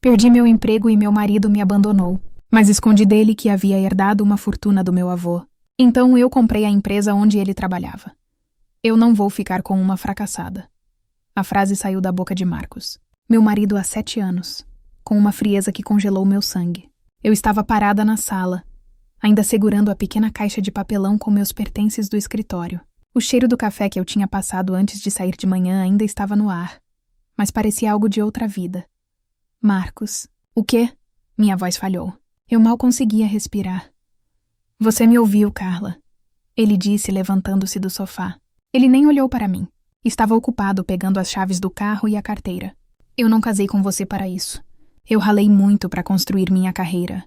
Perdi meu emprego e meu marido me abandonou, mas escondi dele que havia herdado uma fortuna do meu avô. Então eu comprei a empresa onde ele trabalhava. Eu não vou ficar com uma fracassada. A frase saiu da boca de Marcos. Meu marido há 7 anos, com uma frieza que congelou meu sangue. Eu estava parada na sala, ainda segurando a pequena caixa de papelão com meus pertences do escritório. O cheiro do café que eu tinha passado antes de sair de manhã ainda estava no ar, mas parecia algo de outra vida. Marcos. O quê? Minha voz falhou. Eu mal conseguia respirar. Você me ouviu, Carla. Ele disse, levantando-se do sofá. Ele nem olhou para mim. Estava ocupado pegando as chaves do carro e a carteira. Eu não casei com você para isso. Eu ralei muito para construir minha carreira,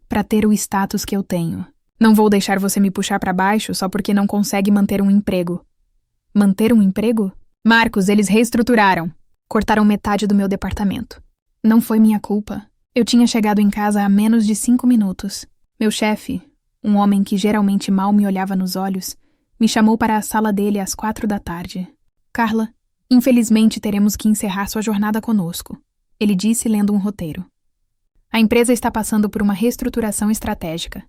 para ter o status que eu tenho. Não vou deixar você me puxar para baixo só porque não consegue manter um emprego. Manter um emprego? Marcos, eles reestruturaram. Cortaram metade do meu departamento. Não foi minha culpa. Eu tinha chegado em casa há menos de 5 minutos. Meu chefe, um homem que geralmente mal me olhava nos olhos, me chamou para a sala dele às 4 da tarde. Carla, infelizmente teremos que encerrar sua jornada conosco, ele disse lendo um roteiro. A empresa está passando por uma reestruturação estratégica.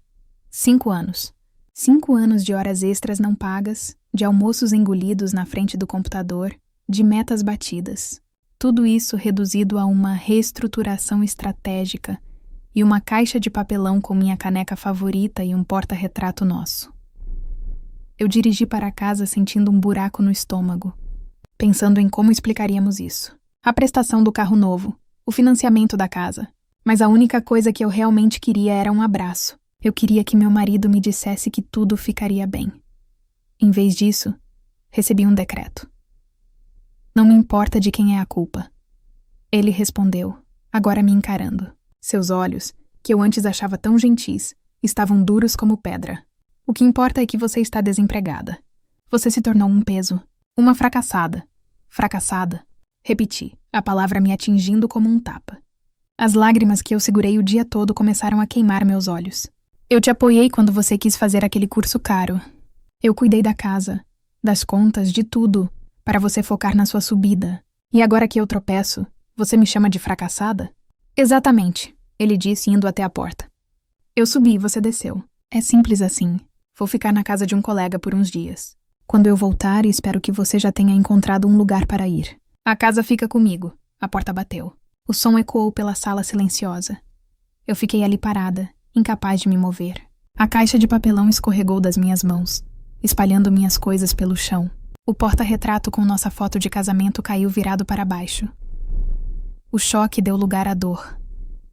5 anos. 5 anos de horas extras não pagas, de almoços engolidos na frente do computador, de metas batidas. Tudo isso reduzido a uma reestruturação estratégica e uma caixa de papelão com minha caneca favorita e um porta-retrato nosso. Eu dirigi para casa sentindo um buraco no estômago, pensando em como explicaríamos isso. A prestação do carro novo, o financiamento da casa. Mas a única coisa que eu realmente queria era um abraço. Eu queria que meu marido me dissesse que tudo ficaria bem. Em vez disso, recebi um decreto. Não me importa de quem é a culpa. Ele respondeu, agora me encarando. Seus olhos, que eu antes achava tão gentis, estavam duros como pedra. O que importa é que você está desempregada. Você se tornou um peso, uma fracassada. Fracassada. Repeti, a palavra me atingindo como um tapa. As lágrimas que eu segurei o dia todo começaram a queimar meus olhos. Eu te apoiei quando você quis fazer aquele curso caro. Eu cuidei da casa, das contas, de tudo, para você focar na sua subida. E agora que eu tropeço, você me chama de fracassada? Exatamente, ele disse indo até a porta. Eu subi e você desceu. É simples assim. Vou ficar na casa de um colega por uns dias. Quando eu voltar, espero que você já tenha encontrado um lugar para ir. A casa fica comigo. A porta bateu. O som ecoou pela sala silenciosa. Eu fiquei ali parada, incapaz de me mover. A caixa de papelão escorregou das minhas mãos, espalhando minhas coisas pelo chão. O porta-retrato com nossa foto de casamento caiu virado para baixo. O choque deu lugar à dor.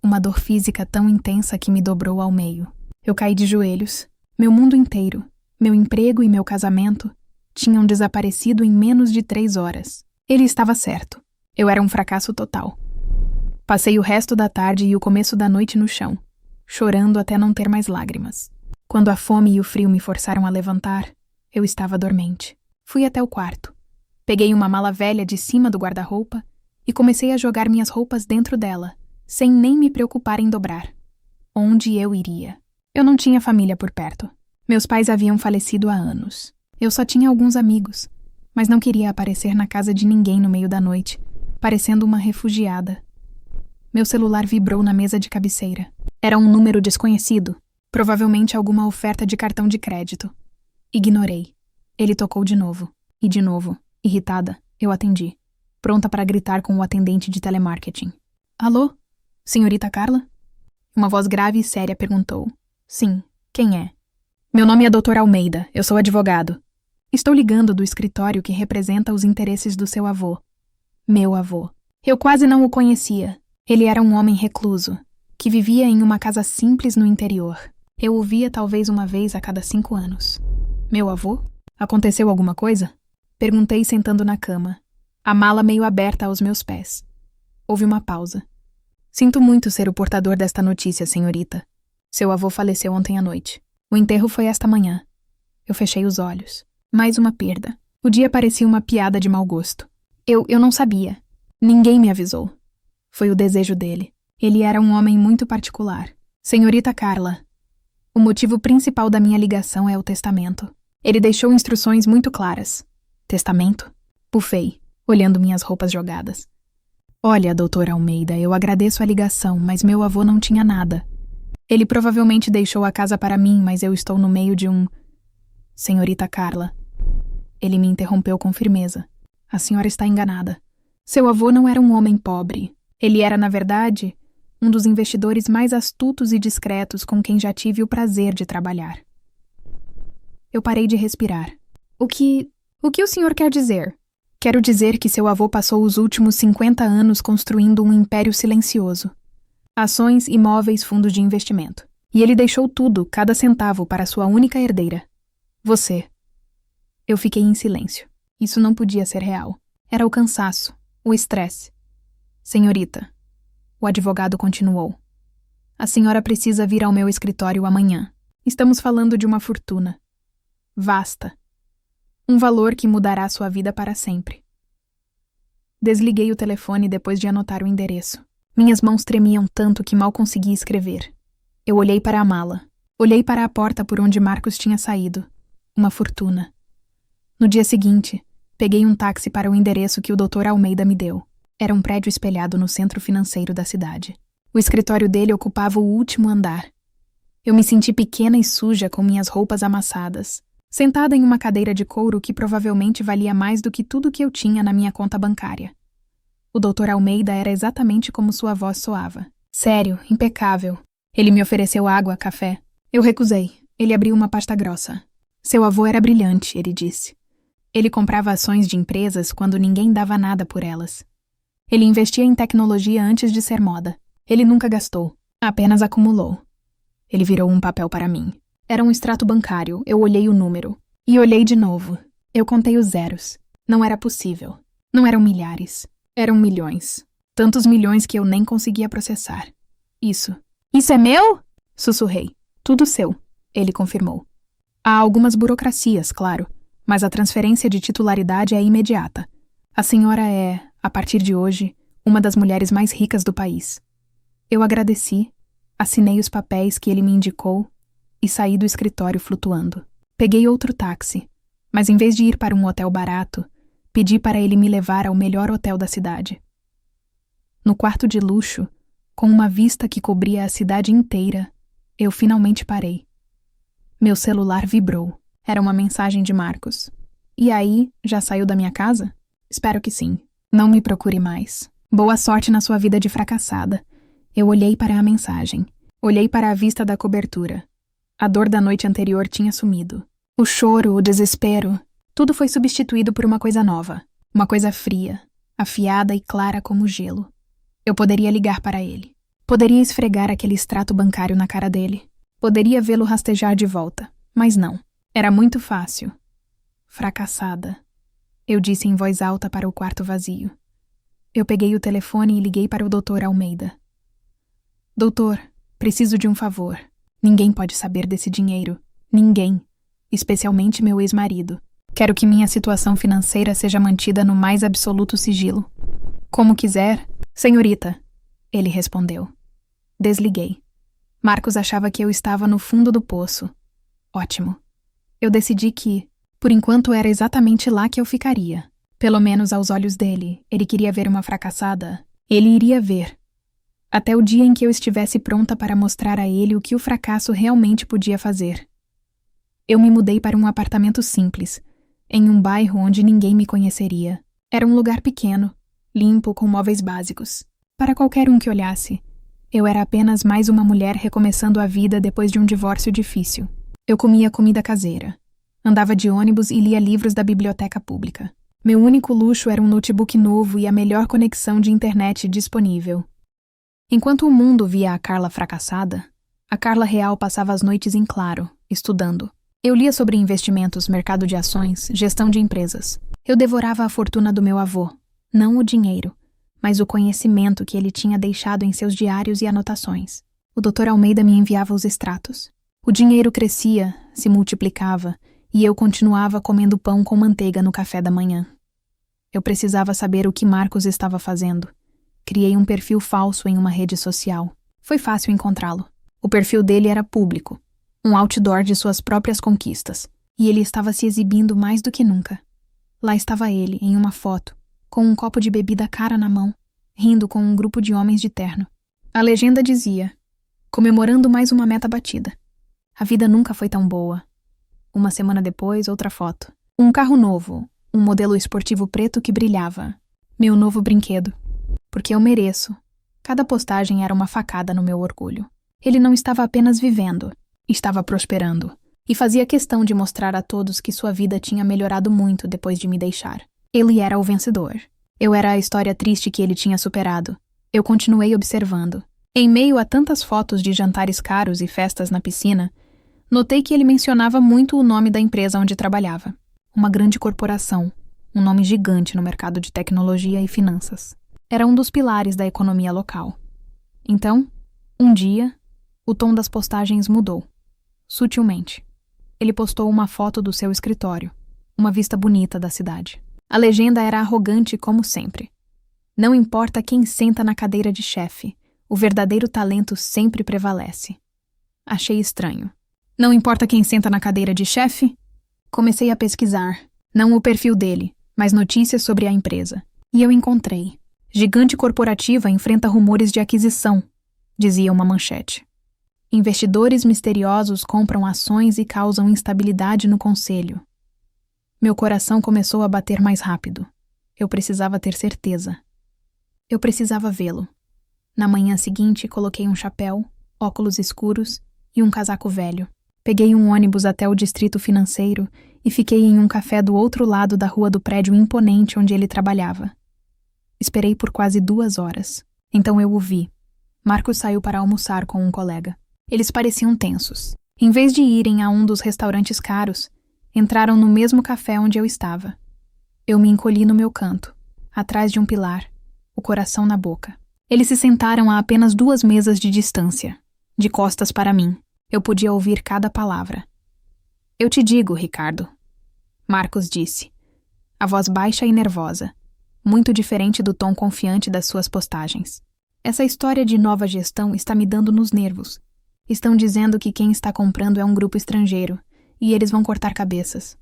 Uma dor física tão intensa que me dobrou ao meio. Eu caí de joelhos. Meu mundo inteiro, meu emprego e meu casamento tinham desaparecido em menos de 3 horas. Ele estava certo. Eu era um fracasso total. Passei o resto da tarde e o começo da noite no chão, chorando até não ter mais lágrimas. Quando a fome e o frio me forçaram a levantar, eu estava dormente. Fui até o quarto. Peguei uma mala velha de cima do guarda-roupa e comecei a jogar minhas roupas dentro dela, sem nem me preocupar em dobrar. Onde eu iria? Eu não tinha família por perto. Meus pais haviam falecido há anos. Eu só tinha alguns amigos, mas não queria aparecer na casa de ninguém no meio da noite, parecendo uma refugiada. Meu celular vibrou na mesa de cabeceira. Era um número desconhecido, provavelmente alguma oferta de cartão de crédito. Ignorei. Ele tocou de novo. E de novo. Irritada, eu atendi, pronta para gritar com o atendente de telemarketing. Alô? Senhorita Carla? Uma voz grave e séria perguntou. Sim, quem é? Meu nome é Dr. Almeida, eu sou advogado. Estou ligando do escritório que representa os interesses do seu avô. Meu avô. Eu quase não o conhecia. Ele era um homem recluso, que vivia em uma casa simples no interior. Eu o via talvez uma vez a cada 5 anos. Meu avô? Aconteceu alguma coisa? Perguntei sentando na cama, a mala meio aberta aos meus pés. Houve uma pausa. Sinto muito ser o portador desta notícia, senhorita. Seu avô faleceu ontem à noite. O enterro foi esta manhã. Eu fechei os olhos. Mais uma perda. O dia parecia uma piada de mau gosto. Eu não sabia. Ninguém me avisou. Foi o desejo dele. Ele era um homem muito particular. Senhorita Carla, o motivo principal da minha ligação é o testamento. Ele deixou instruções muito claras. Testamento? Bufei, olhando minhas roupas jogadas. Olha, doutor Almeida, eu agradeço a ligação, mas meu avô não tinha nada. Ele provavelmente deixou a casa para mim, mas eu estou no meio de um... Senhorita Carla. Ele me interrompeu com firmeza. A senhora está enganada. Seu avô não era um homem pobre. Ele era, na verdade, um dos investidores mais astutos e discretos com quem já tive o prazer de trabalhar. Eu parei de respirar. O que o senhor quer dizer? Quero dizer que seu avô passou os últimos 50 anos construindo um império silencioso. Ações, imóveis, fundos de investimento. E ele deixou tudo, cada centavo, para sua única herdeira. Você. Eu fiquei em silêncio. Isso não podia ser real. Era o cansaço, o estresse. Senhorita, o advogado continuou. A senhora precisa vir ao meu escritório amanhã. Estamos falando de uma fortuna. Vasta. Um valor que mudará sua vida para sempre. Desliguei o telefone depois de anotar o endereço. Minhas mãos tremiam tanto que mal conseguia escrever. Eu olhei para a mala. Olhei para a porta por onde Marcos tinha saído. Uma fortuna. No dia seguinte, peguei um táxi para o endereço que o Dr. Almeida me deu. Era um prédio espelhado no centro financeiro da cidade. O escritório dele ocupava o último andar. Eu me senti pequena e suja com minhas roupas amassadas, sentada em uma cadeira de couro que provavelmente valia mais do que tudo que eu tinha na minha conta bancária. O Dr. Almeida era exatamente como sua voz soava. Sério, impecável. Ele me ofereceu água, café. Eu recusei. Ele abriu uma pasta grossa. Seu avô era brilhante, ele disse. Ele comprava ações de empresas quando ninguém dava nada por elas. Ele investia em tecnologia antes de ser moda. Ele nunca gastou, apenas acumulou. Ele virou um papel para mim. Era um extrato bancário, eu olhei o número. E olhei de novo. Eu contei os zeros. Não era possível. Não eram milhares. Eram milhões. Tantos milhões que eu nem conseguia processar. Isso é meu? Sussurrei. Tudo seu, ele confirmou. Há algumas burocracias, claro, mas a transferência de titularidade é imediata. A senhora é, a partir de hoje, uma das mulheres mais ricas do país. Eu agradeci, assinei os papéis que ele me indicou e saí do escritório flutuando. Peguei outro táxi, mas em vez de ir para um hotel barato, pedi para ele me levar ao melhor hotel da cidade. No quarto de luxo, com uma vista que cobria a cidade inteira, eu finalmente parei. Meu celular vibrou. Era uma mensagem de Marcos. E aí, já saiu da minha casa? Espero que sim. Não me procure mais. Boa sorte na sua vida de fracassada. Eu olhei para a mensagem. Olhei para a vista da cobertura. A dor da noite anterior tinha sumido. O choro, o desespero, tudo foi substituído por uma coisa nova. Uma coisa fria, afiada e clara como gelo. Eu poderia ligar para ele. Poderia esfregar aquele extrato bancário na cara dele. Poderia vê-lo rastejar de volta, mas não. Era muito fácil. Fracassada. Eu disse em voz alta para o quarto vazio. Eu peguei o telefone e liguei para o Dr. Almeida. Doutor, preciso de um favor. Ninguém pode saber desse dinheiro. Ninguém. Especialmente meu ex-marido. Quero que minha situação financeira seja mantida no mais absoluto sigilo. Como quiser, senhorita. Ele respondeu. Desliguei. Marcos achava que eu estava no fundo do poço. Ótimo. Eu decidi que, por enquanto, era exatamente lá que eu ficaria. Pelo menos aos olhos dele, ele queria ver uma fracassada. Ele iria ver. Até o dia em que eu estivesse pronta para mostrar a ele o que o fracasso realmente podia fazer. Eu me mudei para um apartamento simples, em um bairro onde ninguém me conheceria. Era um lugar pequeno, limpo, com móveis básicos. Para qualquer um que olhasse, eu era apenas mais uma mulher recomeçando a vida depois de um divórcio difícil. Eu comia comida caseira. Andava de ônibus e lia livros da biblioteca pública. Meu único luxo era um notebook novo e a melhor conexão de internet disponível. Enquanto o mundo via a Carla fracassada, a Carla real passava as noites em claro, estudando. Eu lia sobre investimentos, mercado de ações, gestão de empresas. Eu devorava a fortuna do meu avô, não o dinheiro, mas o conhecimento que ele tinha deixado em seus diários e anotações. O Dr. Almeida me enviava os extratos. O dinheiro crescia, se multiplicava, e eu continuava comendo pão com manteiga no café da manhã. Eu precisava saber o que Marcos estava fazendo. Criei um perfil falso em uma rede social. Foi fácil encontrá-lo. O perfil dele era público, um outdoor de suas próprias conquistas, e ele estava se exibindo mais do que nunca. Lá estava ele, em uma foto, com um copo de bebida cara na mão. rindo com um grupo de homens de terno. A legenda dizia: comemorando mais uma meta batida. A vida nunca foi tão boa. Uma semana depois, outra foto. Um carro novo, um modelo esportivo preto que brilhava. Meu novo brinquedo. Porque eu mereço. Cada postagem era uma facada no meu orgulho. Ele não estava apenas vivendo, estava prosperando. E fazia questão de mostrar a todos que sua vida tinha melhorado muito depois de me deixar. Ele era o vencedor. Eu era a história triste que ele tinha superado. Eu continuei observando. Em meio a tantas fotos de jantares caros e festas na piscina, notei que ele mencionava muito o nome da empresa onde trabalhava. Uma grande corporação, um nome gigante no mercado de tecnologia e finanças. Era um dos pilares da economia local. Então, um dia, o tom das postagens mudou. Sutilmente. Ele postou uma foto do seu escritório, uma vista bonita da cidade. A legenda era arrogante como sempre. Não importa quem senta na cadeira de chefe, o verdadeiro talento sempre prevalece. Achei estranho. Não importa quem senta na cadeira de chefe? Comecei a pesquisar, não o perfil dele, mas notícias sobre a empresa. E eu encontrei. Gigante corporativa enfrenta rumores de aquisição, dizia uma manchete. Investidores misteriosos compram ações e causam instabilidade no conselho. Meu coração começou a bater mais rápido. Eu precisava ter certeza. Eu precisava vê-lo. Na manhã seguinte, coloquei um chapéu, óculos escuros e um casaco velho. Peguei um ônibus até o distrito financeiro e fiquei em um café do outro lado da rua do prédio imponente onde ele trabalhava. Esperei por quase 2 horas. Então eu o vi. Marcos saiu para almoçar com um colega. Eles pareciam tensos. Em vez de irem a um dos restaurantes caros, entraram no mesmo café onde eu estava. Eu me encolhi no meu canto, atrás de um pilar, o coração na boca. Eles se sentaram a apenas 2 mesas de distância, de costas para mim. Eu podia ouvir cada palavra. Eu te digo, Ricardo, Marcos disse, a voz baixa e nervosa, muito diferente do tom confiante das suas postagens. Essa história de nova gestão está me dando nos nervos. Estão dizendo que quem está comprando é um grupo estrangeiro, e eles vão cortar cabeças.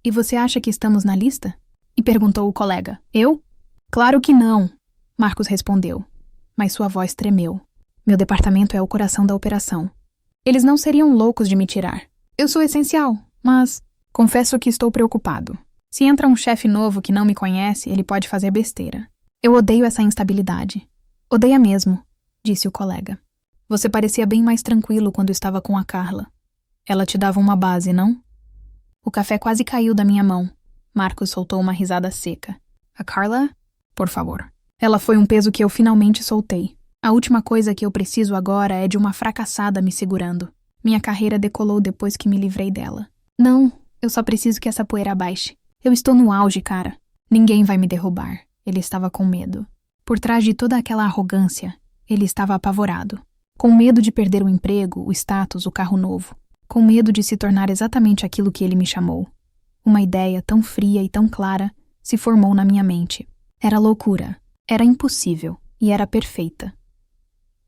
E você acha que estamos na lista? E perguntou o colega. Eu? Claro que não, Marcos respondeu, mas sua voz tremeu. Meu departamento é o coração da operação. Eles não seriam loucos de me tirar. Eu sou essencial, mas confesso que estou preocupado. Se entra um chefe novo que não me conhece, ele pode fazer besteira. Eu odeio essa instabilidade. Odeia mesmo, disse o colega. Você parecia bem mais tranquilo quando estava com a Carla. Ela te dava uma base, não? O café quase caiu da minha mão. Marcos soltou uma risada seca. A Carla? Por favor. Ela foi um peso que eu finalmente soltei. A última coisa que eu preciso agora é de uma fracassada me segurando. Minha carreira decolou depois que me livrei dela. Não, eu só preciso que essa poeira baixe. Eu estou no auge, cara. Ninguém vai me derrubar. Ele estava com medo. Por trás de toda aquela arrogância, ele estava apavorado. Com medo de perder o emprego, o status, o carro novo. Com medo de se tornar exatamente aquilo que ele me chamou. Uma ideia tão fria e tão clara se formou na minha mente. Era loucura. Era impossível. E era perfeita.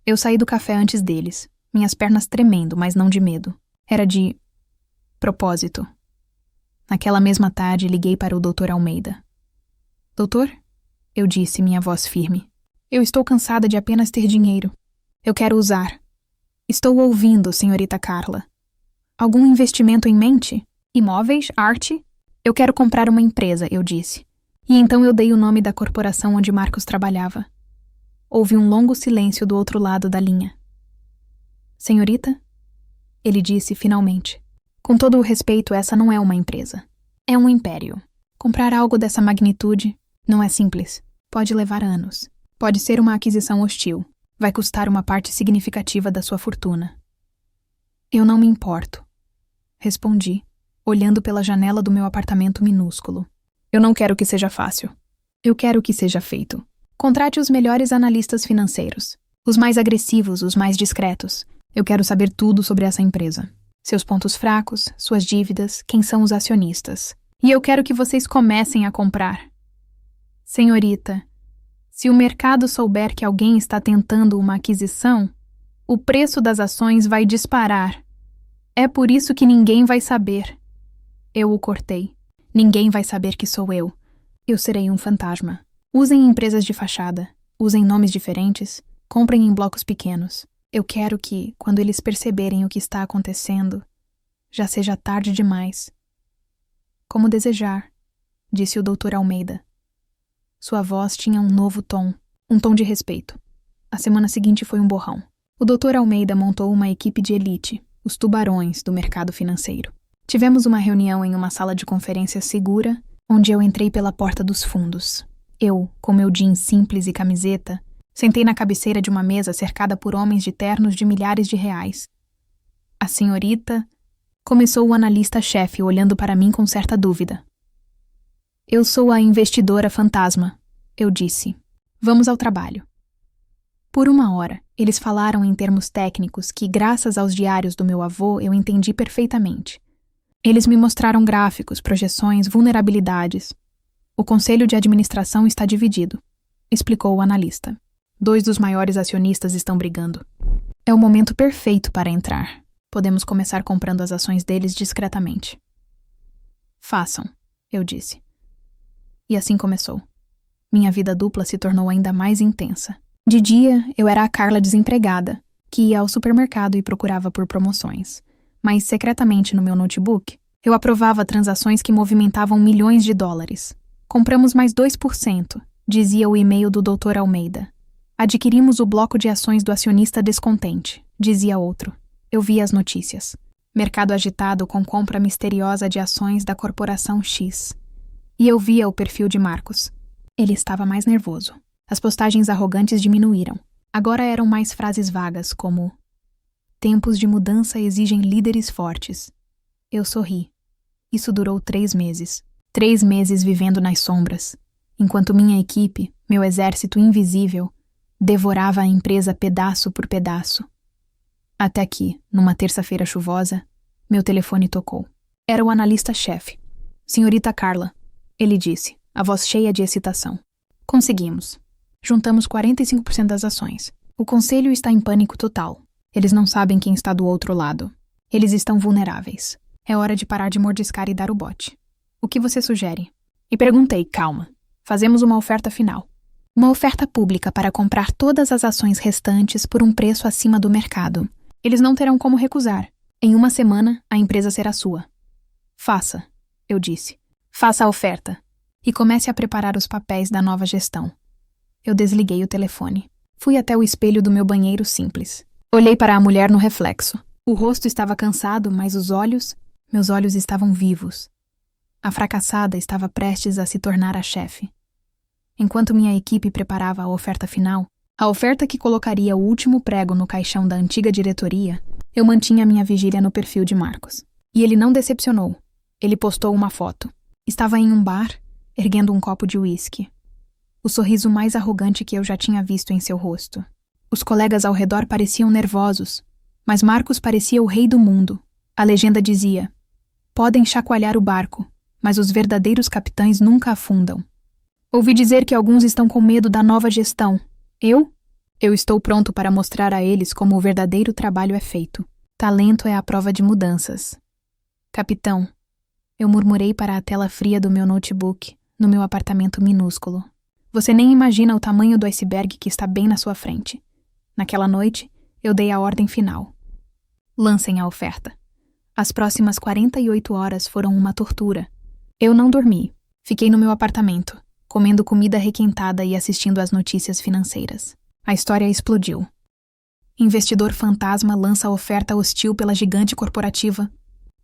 Eu saí do café antes deles, minhas pernas tremendo, mas não de medo. Era de propósito. Naquela mesma tarde, liguei para o Dr. Almeida. Doutor? Eu disse, minha voz firme. Eu estou cansada de apenas ter dinheiro. Eu quero usar. Estou ouvindo, senhorita Carla. Algum investimento em mente? Imóveis? Arte? Eu quero comprar uma empresa, eu disse. E então eu dei o nome da corporação onde Marcos trabalhava. Houve um longo silêncio do outro lado da linha. Senhorita? Ele disse finalmente. Com todo o respeito, essa não é uma empresa. É um império. Comprar algo dessa magnitude não é simples. Pode levar anos. Pode ser uma aquisição hostil. Vai custar uma parte significativa da sua fortuna. Eu não me importo. Respondi, olhando pela janela do meu apartamento minúsculo. Eu não quero que seja fácil. Eu quero que seja feito. Contrate os melhores analistas financeiros. Os mais agressivos, os mais discretos. Eu quero saber tudo sobre essa empresa. Seus pontos fracos, suas dívidas, quem são os acionistas. E eu quero que vocês comecem a comprar. Senhorita, se o mercado souber que alguém está tentando uma aquisição, o preço das ações vai disparar. É por isso que ninguém vai saber. Eu o cortei. Ninguém vai saber que sou eu. Eu serei um fantasma. Usem empresas de fachada. Usem nomes diferentes, comprem em blocos pequenos. Eu quero que, quando eles perceberem o que está acontecendo, já seja tarde demais. Como desejar, disse o Dr. Almeida. Sua voz tinha um novo tom, um tom de respeito. A semana seguinte foi um borrão. O Dr. Almeida montou uma equipe de elite, os tubarões do mercado financeiro. Tivemos uma reunião em uma sala de conferência segura, onde eu entrei pela porta dos fundos. Eu, com meu jeans simples e camiseta, sentei na cabeceira de uma mesa cercada por homens de ternos de milhares de reais. A senhorita... Começou o analista-chefe olhando para mim com certa dúvida. Eu sou a investidora fantasma, eu disse. Vamos ao trabalho. Por 1 hora, eles falaram em termos técnicos que, graças aos diários do meu avô, eu entendi perfeitamente. Eles me mostraram gráficos, projeções, vulnerabilidades. O conselho de administração está dividido, explicou o analista. 2 dos maiores acionistas estão brigando. É o momento perfeito para entrar. Podemos começar comprando as ações deles discretamente. Façam, eu disse. E assim começou. Minha vida dupla se tornou ainda mais intensa. De dia, eu era a Carla desempregada, que ia ao supermercado e procurava por promoções. Mas, secretamente no meu notebook, eu aprovava transações que movimentavam milhões de dólares. Compramos mais 2%, dizia o e-mail do Dr. Almeida. Adquirimos o bloco de ações do acionista descontente, dizia outro. Eu via as notícias. Mercado agitado com compra misteriosa de ações da Corporação X. E eu via o perfil de Marcos. Ele estava mais nervoso. As postagens arrogantes diminuíram. Agora eram mais frases vagas, como: tempos de mudança exigem líderes fortes. Eu sorri. Isso durou 3 meses. 3 meses vivendo nas sombras, enquanto minha equipe, meu exército invisível, devorava a empresa pedaço por pedaço. Até que, numa terça-feira chuvosa, meu telefone tocou. Era o analista-chefe. Senhorita Carla, ele disse, a voz cheia de excitação. Conseguimos. Juntamos 45% das ações. O conselho está em pânico total. Eles não sabem quem está do outro lado. Eles estão vulneráveis. É hora de parar de mordiscar e dar o bote. O que você sugere? E perguntei, calma. Fazemos uma oferta final. Uma oferta pública para comprar todas as ações restantes por um preço acima do mercado. Eles não terão como recusar. Em 1 semana, a empresa será sua. Faça, eu disse. Faça a oferta. E comece a preparar os papéis da nova gestão. Eu desliguei o telefone. Fui até o espelho do meu banheiro simples. Olhei para a mulher no reflexo. O rosto estava cansado, mas meus olhos estavam vivos. A fracassada estava prestes a se tornar a chefe. Enquanto minha equipe preparava a oferta final, a oferta que colocaria o último prego no caixão da antiga diretoria, eu mantinha minha vigília no perfil de Marcos. E ele não decepcionou. Ele postou uma foto. Estava em um bar, erguendo um copo de uísque. O sorriso mais arrogante que eu já tinha visto em seu rosto. Os colegas ao redor pareciam nervosos, mas Marcos parecia o rei do mundo. A legenda dizia: podem chacoalhar o barco, mas os verdadeiros capitães nunca afundam. Ouvi dizer que alguns estão com medo da nova gestão. Eu estou pronto para mostrar a eles como o verdadeiro trabalho é feito. Talento é a prova de mudanças. Capitão, eu murmurei para a tela fria do meu notebook, no meu apartamento minúsculo. Você nem imagina o tamanho do iceberg que está bem na sua frente. Naquela noite, eu dei a ordem final. Lancem a oferta. As próximas 48 horas foram uma tortura. Eu não dormi. Fiquei no meu apartamento, comendo comida requentada e assistindo às notícias financeiras. A história explodiu. Investidor fantasma lança oferta hostil pela gigante corporativa.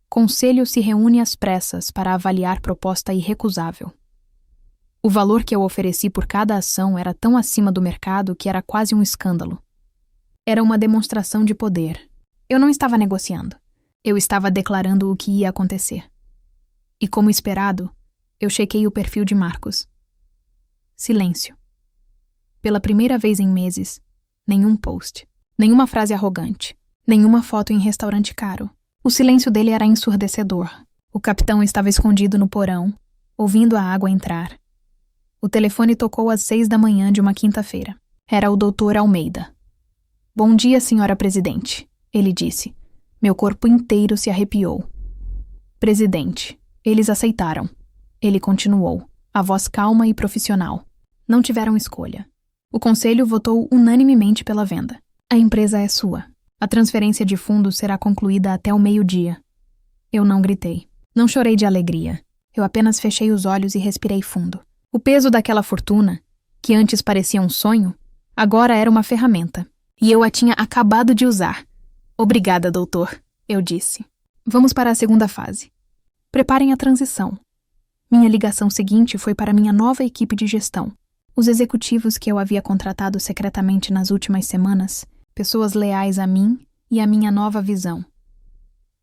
Conselho se reúne às pressas para avaliar proposta irrecusável. O valor que eu ofereci por cada ação era tão acima do mercado que era quase um escândalo. Era uma demonstração de poder. Eu não estava negociando. Eu estava declarando o que ia acontecer. E como esperado, eu chequei o perfil de Marcos. Silêncio. Pela primeira vez em meses, nenhum post, nenhuma frase arrogante, nenhuma foto em restaurante caro. O silêncio dele era ensurdecedor. O capitão estava escondido no porão, ouvindo a água entrar. O telefone tocou às 6 da manhã de uma quinta-feira. Era o Dr. Almeida. Bom dia, senhora presidente, ele disse. Meu corpo inteiro se arrepiou. Presidente, eles aceitaram. Ele continuou, a voz calma e profissional. Não tiveram escolha. O conselho votou unanimemente pela venda. A empresa é sua. A transferência de fundos será concluída até o meio-dia. Eu não gritei. Não chorei de alegria. Eu apenas fechei os olhos e respirei fundo. O peso daquela fortuna, que antes parecia um sonho, agora era uma ferramenta. E eu a tinha acabado de usar. Obrigada, doutor, eu disse. Vamos para a segunda fase. Preparem a transição. Minha ligação seguinte foi para minha nova equipe de gestão. Os executivos que eu havia contratado secretamente nas últimas semanas, pessoas leais a mim e à minha nova visão.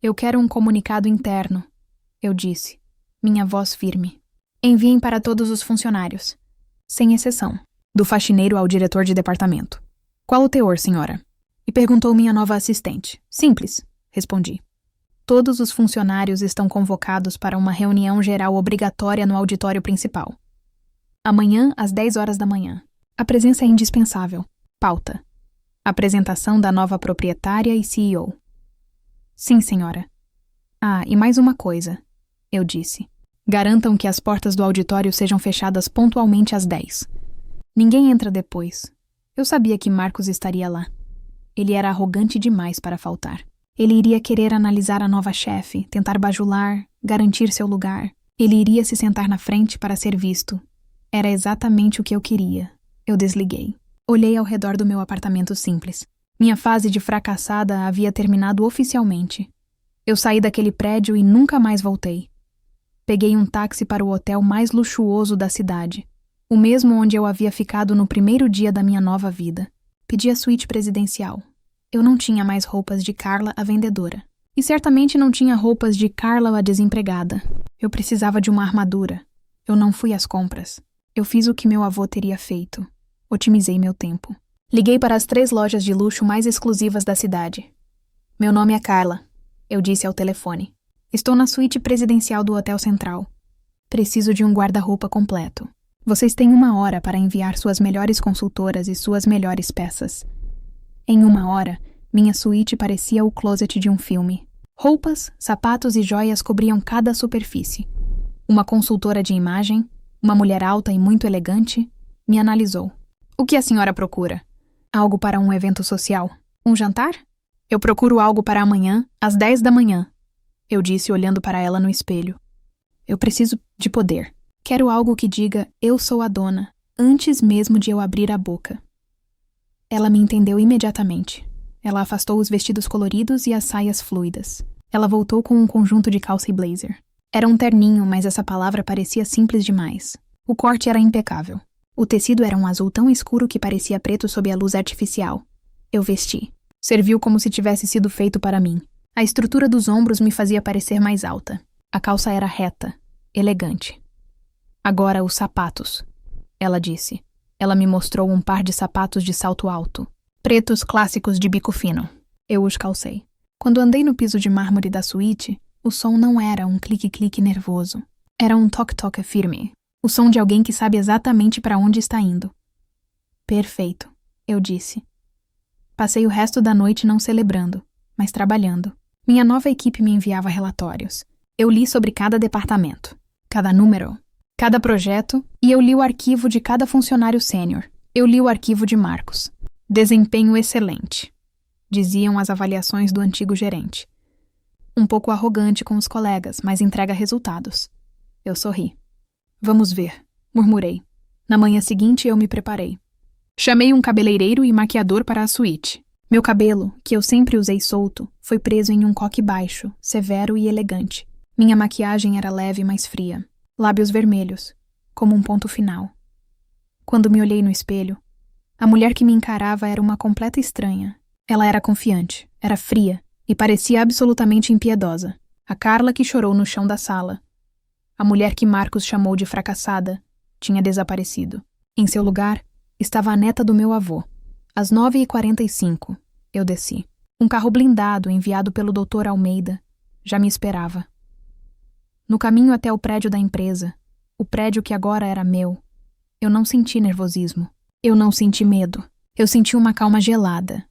Eu quero um comunicado interno, eu disse, minha voz firme. Enviem para todos os funcionários, sem exceção, do faxineiro ao diretor de departamento. Qual o teor, senhora? E perguntou minha nova assistente. Simples, respondi. Todos os funcionários estão convocados para uma reunião geral obrigatória no auditório principal. Amanhã, às 10 horas da manhã. A presença é indispensável. Pauta. Apresentação da nova proprietária e CEO. Sim, senhora. Ah, e mais uma coisa, eu disse. Garantam que as portas do auditório sejam fechadas pontualmente às 10. Ninguém entra depois. Eu sabia que Marcos estaria lá. Ele era arrogante demais para faltar. Ele iria querer analisar a nova chefe, tentar bajular, garantir seu lugar. Ele iria se sentar na frente para ser visto. Era exatamente o que eu queria. Eu desliguei. Olhei ao redor do meu apartamento simples. Minha fase de fracassada havia terminado oficialmente. Eu saí daquele prédio e nunca mais voltei. Peguei um táxi para o hotel mais luxuoso da cidade, o mesmo onde eu havia ficado no primeiro dia da minha nova vida. Pedi a suíte presidencial. Eu não tinha mais roupas de Carla, a vendedora. E certamente não tinha roupas de Carla, a desempregada. Eu precisava de uma armadura. Eu não fui às compras. Eu fiz o que meu avô teria feito. Otimizei meu tempo. Liguei para as 3 lojas de luxo mais exclusivas da cidade. Meu nome é Carla, eu disse ao telefone. Estou na suíte presidencial do Hotel Central. Preciso de um guarda-roupa completo. Vocês têm 1 hora para enviar suas melhores consultoras e suas melhores peças. Em 1 hora, minha suíte parecia o closet de um filme. Roupas, sapatos e joias cobriam cada superfície. Uma consultora de imagem, uma mulher alta e muito elegante, me analisou. O que a senhora procura? Algo para um evento social? Um jantar? Eu procuro algo para amanhã, às 10 da manhã. Eu disse olhando para ela no espelho. Eu preciso de poder. Quero algo que diga, eu sou a dona, antes mesmo de eu abrir a boca. Ela me entendeu imediatamente. Ela afastou os vestidos coloridos e as saias fluidas. Ela voltou com um conjunto de calça e blazer. Era um terninho, mas essa palavra parecia simples demais. O corte era impecável. O tecido era um azul tão escuro que parecia preto sob a luz artificial. Eu vesti. Serviu como se tivesse sido feito para mim. A estrutura dos ombros me fazia parecer mais alta. A calça era reta, elegante. Agora os sapatos, ela disse. Ela me mostrou um par de sapatos de salto alto, pretos clássicos de bico fino. Eu os calcei. Quando andei no piso de mármore da suíte, o som não era um clique-clique nervoso. Era um toque-toque firme. O som de alguém que sabe exatamente para onde está indo. Perfeito, eu disse. Passei o resto da noite não celebrando, mas trabalhando. Minha nova equipe me enviava relatórios. Eu li sobre cada departamento, cada número, cada projeto, e eu li o arquivo de cada funcionário sênior. Eu li o arquivo de Marcos. Desempenho excelente, diziam as avaliações do antigo gerente. Um pouco arrogante com os colegas, mas entrega resultados. Eu sorri. Vamos ver, murmurei. Na manhã seguinte eu me preparei. Chamei um cabeleireiro e maquiador para a suíte. Meu cabelo, que eu sempre usei solto, foi preso em um coque baixo, severo e elegante. Minha maquiagem era leve, mas fria. Lábios vermelhos, como um ponto final. Quando me olhei no espelho, a mulher que me encarava era uma completa estranha. Ela era confiante, era fria e parecia absolutamente impiedosa. A Carla que chorou no chão da sala. A mulher que Marcos chamou de fracassada tinha desaparecido. Em seu lugar, estava a neta do meu avô. Às 9h45, eu desci. Um carro blindado enviado pelo Dr. Almeida já me esperava. No caminho até o prédio da empresa, o prédio que agora era meu, eu não senti nervosismo. Eu não senti medo. Eu senti uma calma gelada.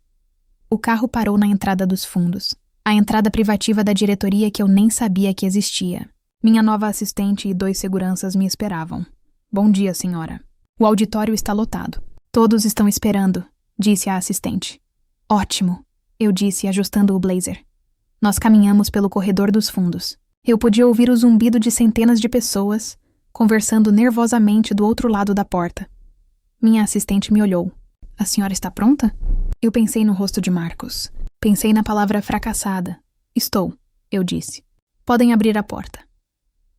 O carro parou na entrada dos fundos, a entrada privativa da diretoria que eu nem sabia que existia. Minha nova assistente e 2 seguranças me esperavam. Bom dia, senhora. O auditório está lotado. Todos estão esperando, disse a assistente. Ótimo, eu disse, ajustando o blazer. Nós caminhamos pelo corredor dos fundos. Eu podia ouvir o zumbido de centenas de pessoas, conversando nervosamente do outro lado da porta. Minha assistente me olhou. A senhora está pronta? Eu pensei no rosto de Marcos. Pensei na palavra fracassada. Estou, eu disse. Podem abrir a porta.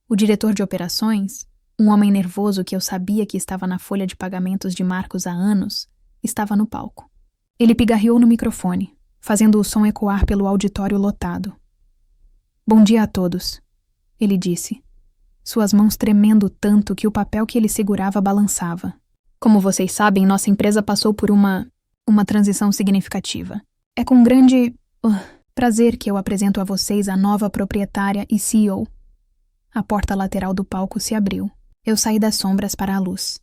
O diretor de operações, um homem nervoso que eu sabia que estava na folha de pagamentos de Marcos há anos, estava no palco. Ele pigarreou no microfone, fazendo o som ecoar pelo auditório lotado. Bom dia a todos, ele disse, suas mãos tremendo tanto que o papel que ele segurava balançava. Como vocês sabem, nossa empresa passou por uma transição significativa. É com grande prazer que eu apresento a vocês a nova proprietária e CEO. A porta lateral do palco se abriu. Eu saí das sombras para a luz.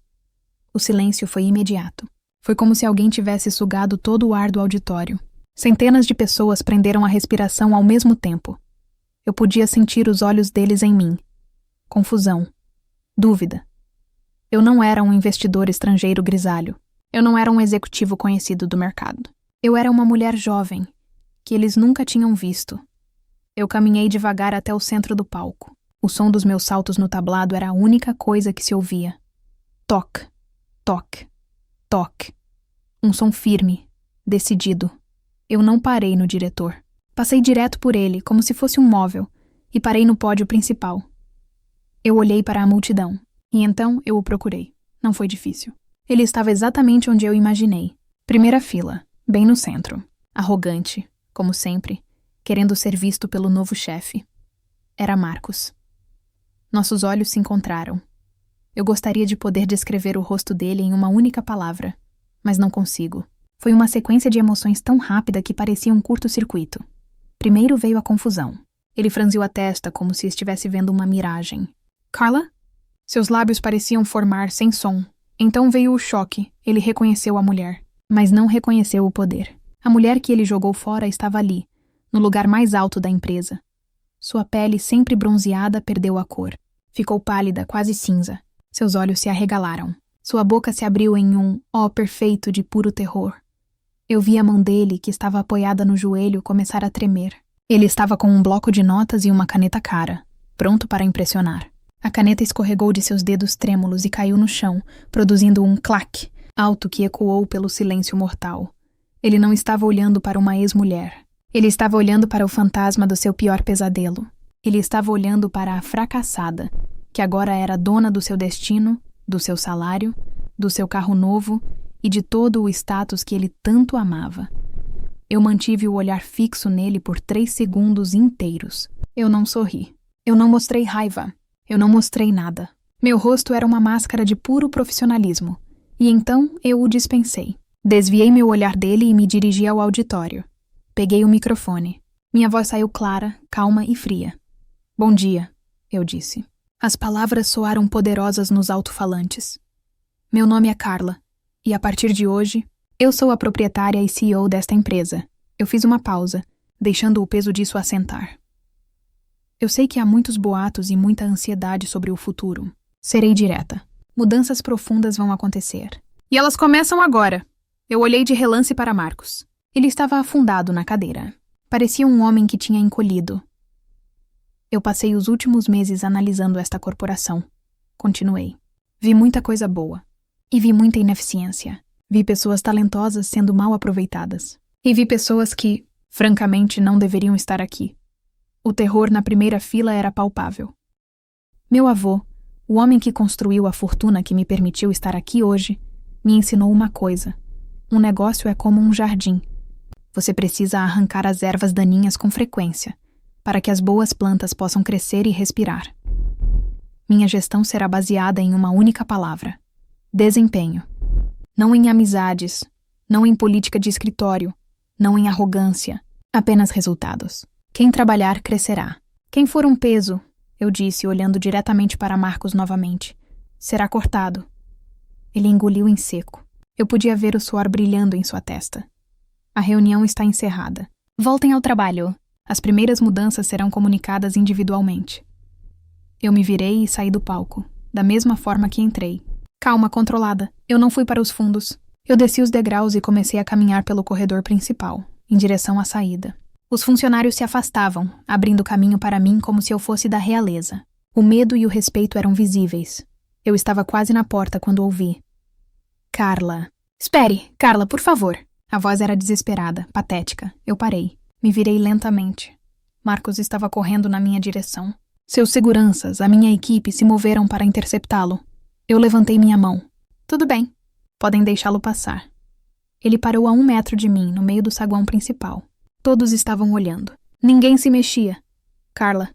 O silêncio foi imediato. Foi como se alguém tivesse sugado todo o ar do auditório. Centenas de pessoas prenderam a respiração ao mesmo tempo. Eu podia sentir os olhos deles em mim. Confusão. Dúvida. Eu não era um investidor estrangeiro grisalho. Eu não era um executivo conhecido do mercado. Eu era uma mulher jovem, que eles nunca tinham visto. Eu caminhei devagar até o centro do palco. O som dos meus saltos no tablado era a única coisa que se ouvia. Toque, toque, toque. Um som firme, decidido. Eu não parei no diretor. Passei direto por ele, como se fosse um móvel, e parei no pódio principal. Eu olhei para a multidão, e então eu o procurei. Não foi difícil. Ele estava exatamente onde eu imaginei. Primeira fila, bem no centro. Arrogante, como sempre, querendo ser visto pelo novo chefe. Era Marcos. Nossos olhos se encontraram. Eu gostaria de poder descrever o rosto dele em uma única palavra, mas não consigo. Foi uma sequência de emoções tão rápida que parecia um curto-circuito. Primeiro veio a confusão. Ele franziu a testa como se estivesse vendo uma miragem. Carla? Seus lábios pareciam formar sem som. Então veio o choque. Ele reconheceu a mulher, mas não reconheceu o poder. A mulher que ele jogou fora estava ali, no lugar mais alto da empresa. Sua pele, sempre bronzeada, perdeu a cor. Ficou pálida, quase cinza. Seus olhos se arregalaram. Sua boca se abriu em um ó perfeito de puro terror. Eu vi a mão dele, que estava apoiada no joelho, começar a tremer. Ele estava com um bloco de notas e uma caneta cara, pronto para impressionar. A caneta escorregou de seus dedos trêmulos e caiu no chão, produzindo um clac, alto que ecoou pelo silêncio mortal. Ele não estava olhando para uma ex-mulher. Ele estava olhando para o fantasma do seu pior pesadelo. Ele estava olhando para a fracassada, que agora era dona do seu destino, do seu salário, do seu carro novo e de todo o status que ele tanto amava. Eu mantive o olhar fixo nele por 3 segundos inteiros. Eu não sorri. Eu não mostrei raiva. Eu não mostrei nada. Meu rosto era uma máscara de puro profissionalismo. E então eu o dispensei. Desviei meu olhar dele e me dirigi ao auditório. Peguei o microfone. Minha voz saiu clara, calma e fria. Bom dia, eu disse. As palavras soaram poderosas nos alto-falantes. Meu nome é Carla, e a partir de hoje, eu sou a proprietária e CEO desta empresa. Eu fiz uma pausa, deixando o peso disso assentar. Eu sei que há muitos boatos e muita ansiedade sobre o futuro. Serei direta. Mudanças profundas vão acontecer. E elas começam agora. Eu olhei de relance para Marcos. Ele estava afundado na cadeira. Parecia um homem que tinha encolhido. Eu passei os últimos meses analisando esta corporação. Continuei. Vi muita coisa boa. E vi muita ineficiência. Vi pessoas talentosas sendo mal aproveitadas. E vi pessoas que, francamente, não deveriam estar aqui. O terror na primeira fila era palpável. Meu avô, o homem que construiu a fortuna que me permitiu estar aqui hoje, me ensinou uma coisa. Um negócio é como um jardim. Você precisa arrancar as ervas daninhas com frequência, para que as boas plantas possam crescer e respirar. Minha gestão será baseada em uma única palavra: desempenho. Não em amizades, não em política de escritório, não em arrogância, apenas resultados. Quem trabalhar crescerá. Quem for um peso, eu disse, olhando diretamente para Marcos novamente, será cortado. Ele engoliu em seco. Eu podia ver o suor brilhando em sua testa. A reunião está encerrada. Voltem ao trabalho. As primeiras mudanças serão comunicadas individualmente. Eu me virei e saí do palco, da mesma forma que entrei. Calma, controlada. Eu não fui para os fundos. Eu desci os degraus e comecei a caminhar pelo corredor principal, em direção à saída. Os funcionários se afastavam, abrindo caminho para mim como se eu fosse da realeza. O medo e o respeito eram visíveis. Eu estava quase na porta quando ouvi: Carla. Espere, Carla, por favor. A voz era desesperada, patética. Eu parei. Me virei lentamente. Marcos estava correndo na minha direção. Seus seguranças, a minha equipe, se moveram para interceptá-lo. Eu levantei minha mão. Tudo bem. Podem deixá-lo passar. Ele parou a 1 metro de mim, no meio do saguão principal. Todos estavam olhando. Ninguém se mexia. Carla,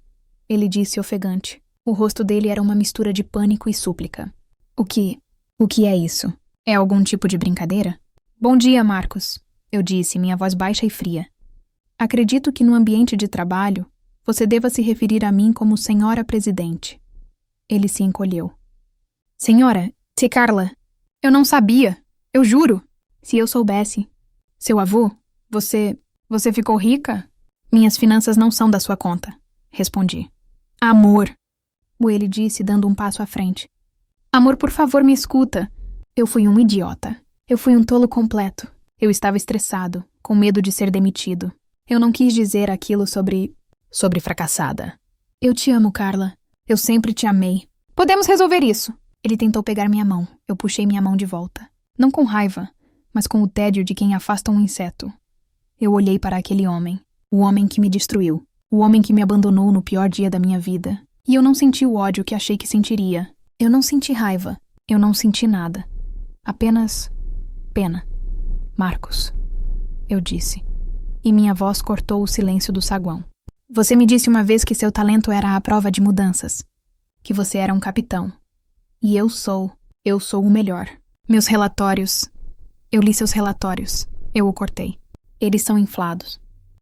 ele disse ofegante. O rosto dele era uma mistura de pânico e súplica. O que é isso? É algum tipo de brincadeira? Bom dia, Marcos, eu disse, minha voz baixa e fria. Acredito que no ambiente de trabalho, você deva se referir a mim como Senhora Presidente. Ele se encolheu. Senhora, se Carla, eu não sabia, eu juro. Se eu soubesse. Seu avô, você ficou rica? Minhas finanças não são da sua conta, respondi. Amor, ele disse, dando um passo à frente. Amor, por favor, me escuta. Eu fui um idiota. Eu fui um tolo completo. Eu estava estressado, com medo de ser demitido. Eu não quis dizer aquilo sobre fracassada. Eu te amo, Carla. Eu sempre te amei. Podemos resolver isso. Ele tentou pegar minha mão. Eu puxei minha mão de volta. Não com raiva, mas com o tédio de quem afasta um inseto. Eu olhei para aquele homem. O homem que me destruiu. O homem que me abandonou no pior dia da minha vida. E eu não senti o ódio que achei que sentiria. Eu não senti raiva. Eu não senti nada. Apenas pena. Marcos, eu disse. E minha voz cortou o silêncio do saguão. Você me disse uma vez que seu talento era a prova de mudanças. Que você era um capitão. E eu sou o melhor. Meus relatórios. Eu li seus relatórios. Eu o cortei. Eles são inflados.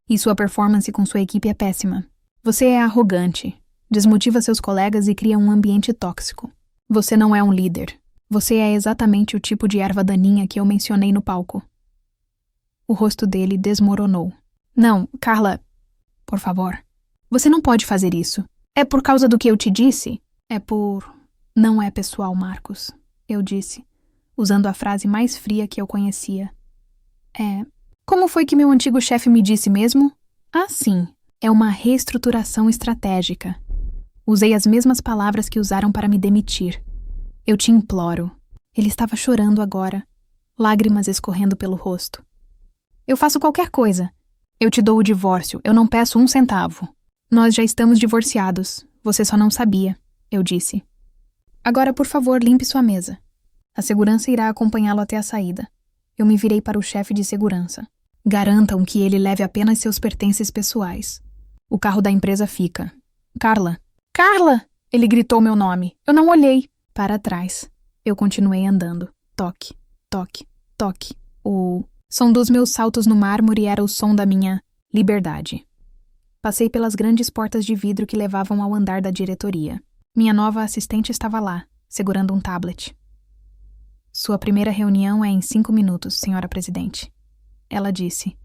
E sua performance com sua equipe é péssima. Você é arrogante. Desmotiva seus colegas e cria um ambiente tóxico. Você não é um líder. Você é exatamente o tipo de erva daninha que eu mencionei no palco. O rosto dele desmoronou. Não, Carla, por favor. Você não pode fazer isso. É por causa do que eu te disse? Não é pessoal, Marcos, eu disse, usando a frase mais fria que eu conhecia. Como foi que meu antigo chefe me disse mesmo? Ah, sim, é uma reestruturação estratégica. Usei as mesmas palavras que usaram para me demitir. Eu te imploro. Ele estava chorando agora, lágrimas escorrendo pelo rosto. Eu faço qualquer coisa. Eu te dou o divórcio, eu não peço 1 centavo. Nós já estamos divorciados, você só não sabia, eu disse. Agora, por favor, limpe sua mesa. A segurança irá acompanhá-lo até a saída. Eu me virei para o chefe de segurança. Garantam que ele leve apenas seus pertences pessoais. O carro da empresa fica. Carla! Carla! Ele gritou meu nome. Eu não olhei. Para trás. Eu continuei andando. Toque, toque, toque. O som dos meus saltos no mármore era o som da minha liberdade. Passei pelas grandes portas de vidro que levavam ao andar da diretoria. Minha nova assistente estava lá, segurando um tablet. Sua primeira reunião é em 5 minutos, senhora presidente. Ela disse.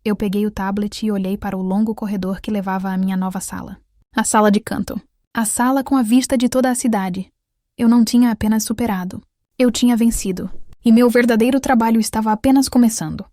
Eu peguei o tablet e olhei para o longo corredor que levava à minha nova sala. A sala de canto. A sala com a vista de toda a cidade. Eu não tinha apenas superado. Eu tinha vencido. E meu verdadeiro trabalho estava apenas começando.